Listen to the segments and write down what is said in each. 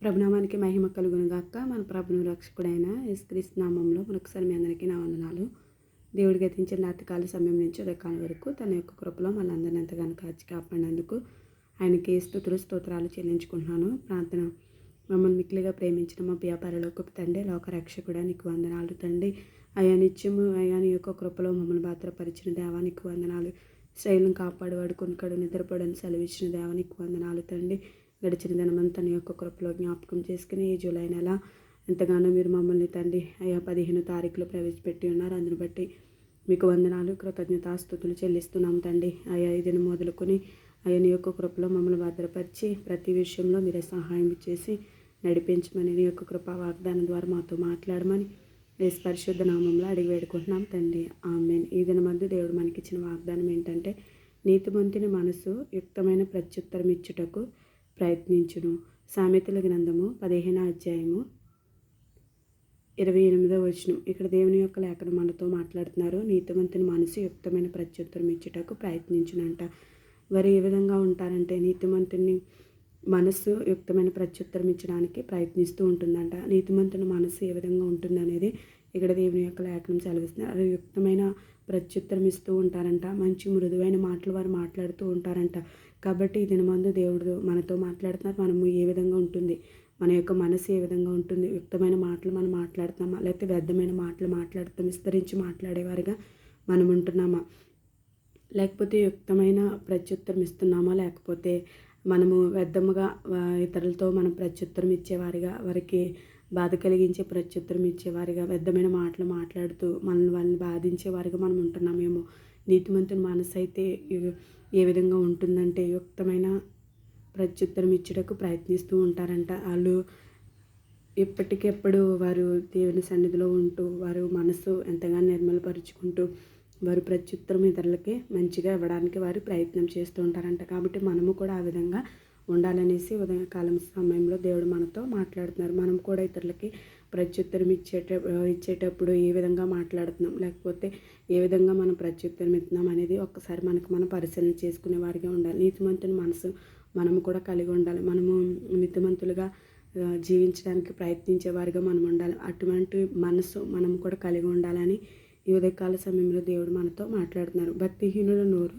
ప్రభునామానికి మహిమ కలుగును గాక. మన ప్రభును రక్షకుడైన యేసుక్రీస్తు నామంలో మరొకసారి మీ అందరికీ నా వందనాలు. దేవుడు గతించిన రాత్రికాల సమయం నుంచి ఉదయకాలం వరకు తన యొక్క కృపలో మనందరిని ఎంతగానో కాచి కాపాడినందుకు ఆయనకి స్తుతులు స్తోత్రాలు చెల్లించుకుంటున్నాను. ప్రార్థన. మమ్మల్ని మిక్కిలిగా ప్రేమించిన మా ప్రియ పరలోకపు తండ్రి, లోక రక్షకుడా నీకు వందనాలు తండ్రి. అయా నిత్యము అయా నీ యొక్క కృపలో మమ్మల్ని భద్రపరిచిన దేవా నీకు వందనాలు. శైలిని కాపాడువాడు కొనుకడు నిద్రపడని సెలవిచ్చిన దేవా నీకు వందనాలు తండ్రి. గడిచిన దినమంతా నీ యొక్క కృపలో జ్ఞాపకం చేసుకుని ఈ జూలై నెల ఎంతగానో మీరు మమ్మల్ని తండ్రి అయా 15వ తారీఖులో ప్రవేశపెట్టి ఉన్నారు. అందుని బట్టి మీకు వందనాలు, కృతజ్ఞతాస్తుతులు చెల్లిస్తున్నాం తండ్రి. అయా ఈ దినం మొదలుకొని అయ్యా నీ యొక్క కృపలో మమ్మల్ని భద్రపరిచి ప్రతి విషయంలో మీరే సహాయం చేసి నడిపించమని నీ యొక్క కృపా వాగ్దానం ద్వారా మాతో మాట్లాడమని యేసు పరిశుద్ధ నామంలో అడిగి వేడుకుంటున్నాం తండ్రి. ఆమేన్. ఈ దినమందు దేవుడు మనకిచ్చిన వాగ్దానం ఏంటంటే, నీతిమంతుని మనసు యుక్తమైన ప్రత్యుత్తరం ఇచ్చుటకు ప్రయత్నించును. సామెతల గ్రంథము 15వ అధ్యాయము 28వ వచనం. ఇక్కడ దేవుని యొక్క లేఖనం మనతో మాట్లాడుతున్నారు. నీతిమంతుని మనసు యుక్తమైన ప్రత్యుత్తరం ఇచ్చుటకు ప్రయత్నించునంట. వారు ఏ విధంగా ఉంటారంటే, నీతిమంతుని మనస్సు యుక్తమైన ప్రత్యుత్తరం ఇచ్చడానికి ప్రయత్నిస్తూ ఉంటుందంట. నీతిమంతుని మనస్సు ఏ విధంగా ఉంటుంది అనేది ఇక్కడ దేవుని యొక్క లేఖనం సెలవిస్తున్నారు. అది యుక్తమైన ప్రత్యుత్తరం ఇస్తూ ఉంటారంట. మంచి మృదువైన మాటలు వారు మాట్లాడుతూ ఉంటారంట. కాబట్టి ఈ దినమందు దేవుడు మనతో మాట్లాడుతున్నారు. మనము ఏ విధంగా ఉంటుంది, మన యొక్క మనసు ఏ విధంగా ఉంటుంది, యుక్తమైన మాటలు మనం మాట్లాడుతున్నామా, లేకపోతే వ్యర్థమైన మాటలు మాట్లాడుతాం విస్తరించి మాట్లాడేవారిగా మనం ఉంటున్నామా, లేకపోతే యుక్తమైన ప్రత్యుత్తరం ఇస్తున్నామా, లేకపోతే మనము వ్యర్థముగా ఇతరులతో మనం ప్రత్యుత్తరం ఇచ్చేవారిగా, వారికి బాధ కలిగించే ప్రత్యుత్తరం ఇచ్చేవారిగా, వ్యర్థమైన మాటలు మాట్లాడుతూ వాళ్ళని బాధించేవారిగా మనం ఉంటున్నామేమో. నీతిమంతుని మనసు అయితే ఏ విధంగా ఉంటుందంటే, యుక్తమైన ప్రత్యుత్తరం ఇచ్చుటకు ప్రయత్నిస్తూ ఉంటారంట. వాళ్ళు ఎప్పటికెప్పుడు వారు దేవుని సన్నిధిలో ఉంటూ వారు మనసు ఎంతగానో నిర్మలపరుచుకుంటూ వారు ప్రత్యుత్తరం ఇతరులకి మంచిగా ఇవ్వడానికి వారు ప్రయత్నం చేస్తూ ఉంటారంట. కాబట్టి మనము కూడా ఆ విధంగా ఉండాలనేసి ఉదయకాలం సమయంలో దేవుడు మనతో మాట్లాడుతున్నారు. మనం కూడా ఇతరులకి ప్రత్యుత్తరం ఇచ్చేటప్పుడు ఏ విధంగా మాట్లాడుతున్నాం, లేకపోతే ఏ విధంగా మనం ప్రత్యుత్తరం ఇస్తున్నాం అనేది ఒక్కసారి మనం పరిశీలన చేసుకునే వారిగా ఉండాలి. నీతిమంతుని మనసు మనము కూడా కలిగి ఉండాలి. మనము నీతిమంతులుగా జీవించడానికి ప్రయత్నించే వారిగా మనం ఉండాలి. అటువంటి మనసు మనం కూడా కలిగి ఉండాలని ఈ ఉదయకాల సమయంలో దేవుడు మనతో మాట్లాడుతున్నారు. భక్తిహీనుల నోరు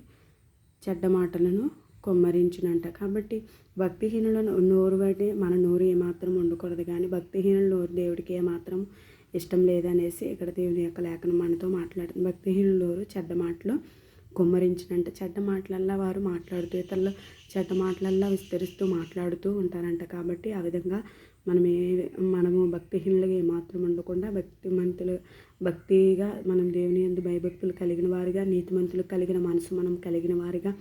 చెడ్డ మాటలను కొమ్మరించునంట. కాబట్టి భక్తిహీనుల నోరు బట్టి మన నోరు ఏమాత్రం ఉండకూడదు, కానీ భక్తిహీనుల నోరు దేవుడికి ఏమాత్రం ఇష్టం లేదనేసి ఇక్కడ దేవుని యొక్క లేఖనం మనతో మాట్లాడుతుంది. భక్తిహీనుల నోరు చెడ్డ మాటలు కొమ్మరించినంట. చెడ్డ మాటలల్లా వారు మాట్లాడుతూ ఇతరులు చెడ్డ మాటలల్లా విస్తరిస్తూ మాట్లాడుతూ ఉంటారంట. కాబట్టి ఆ విధంగా మనము భక్తిహీనులుగా ఏమాత్రం ఉండకుండా భక్తిగా మనం దేవుని యందు భయభక్తులు కలిగిన వారిగా, నీతిమంతులు కలిగిన మనసు మనం కలిగిన వారిగా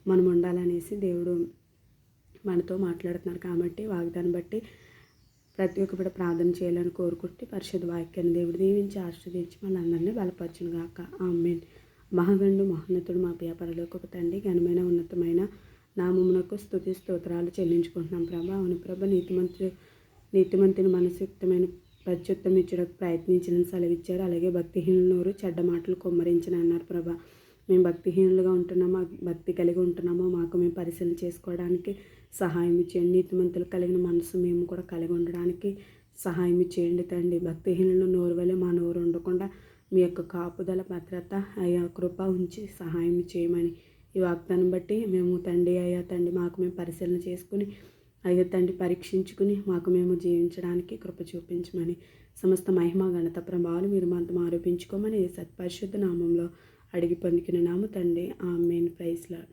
మనం ఉండాలనేసి దేవుడు మనతో మాట్లాడుతున్నారు. కాబట్టి వాగ్దానం బట్టి ప్రతి ఒక్క బిడ్డ ప్రార్థన చేయాలని కోరుకుంటే పరిశుద్ధ వాక్యాన్ని దేవుడు దీవించి ఆశీర్వదించి మనందరినీ బలపరచును గాక. ఆమేన్. మహాగండు మహోన్నతుడు మా ప్రియ పరలోకపు తండ్రి, ఘనమైన ఉన్నతమైన నామమునకు స్తుతి స్తోత్రాలు చెల్లించుకుంటున్నాం ప్రభా. అవును ప్రభా, నీతిమంతుని మనసుయుక్తమైన ప్రత్యుత్తరం ఇచ్చడానికి ప్రయత్నించిన సెలవిచ్చారు. అలాగే భక్తిహీనుల నోరు చెడ్డ మాటలు కొమ్మరించిన అన్నారు ప్రభా. మేము భక్తిహీనులుగా ఉంటున్నామో, భక్తి కలిగి ఉంటున్నామో మాకు మేము పరిశీలన చేసుకోవడానికి సహాయం చేయండి. నీతిమంతులు కలిగిన మనసు మేము కూడా కలిగి ఉండడానికి సహాయం చేయండి తండ్రి. భక్తిహీనుల నోరు వల్ల మా నోరు ఉండకుండా మీ యొక్క కాపుదల భద్రత అయ్యా కృప ఉంచి సహాయం చేయమని ఈ వాగ్దానం బట్టి మేము అయ్యా తండ్రి మాకు మేము పరిశీలన చేసుకుని అయ్యా తండ్రి పరీక్షించుకుని మాకు మేము జీవించడానికి కృప చూపించమని, సమస్త మహిమ ఘనత ప్రభావాలు మీరు మనతో ఆరోపించుకోమని సత్పరిశుద్ధ నామంలో అడిగి పొందుకున్నాము తండ్రి. ఆమేన్. Praise lord.